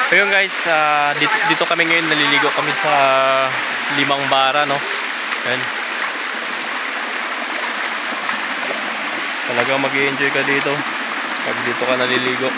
Ayun guys, dito kami ngayon, naliligo kami sa Limang Bara, no? Ayan. Talagang mag-i-enjoy ka dito pag dito ka naliligo.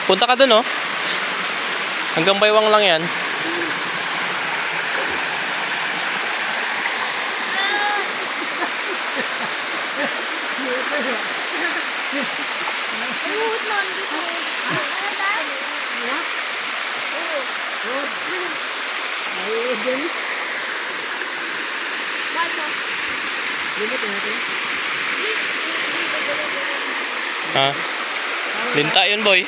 Punta ka dun, oh. Hanggang Baywang lang yan. Ha? Linta yun, boy.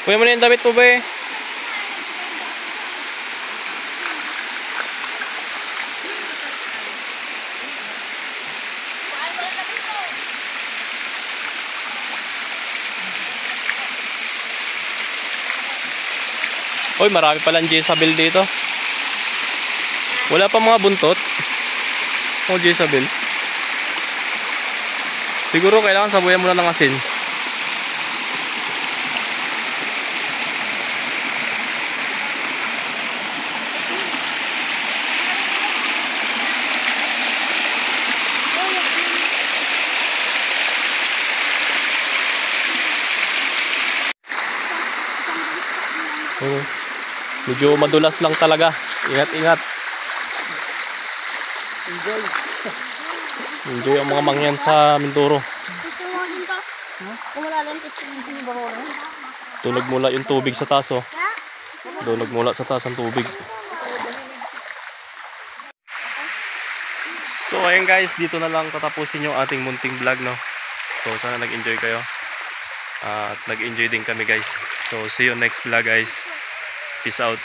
Kuya mo na yung damit mo ba eh? Uy, marami palang Jezabel dito. Wala pa mga buntot. Oh, Jezabel. Siguro kailangan sabuyan muna ng asin. Medyo madulas lang talaga. Ingat-ingat. Enjoy ang mga mangyan sa Mindoro. Tunog mula yung tubig sa taas, oh. Tunog mula sa taas ang tubig. So ayun guys, dito na lang tatapusin yung ating munting vlog, no. So sana nag-enjoy kayo. At nag-enjoy din kami guys. So see you next vlog guys. Peace out.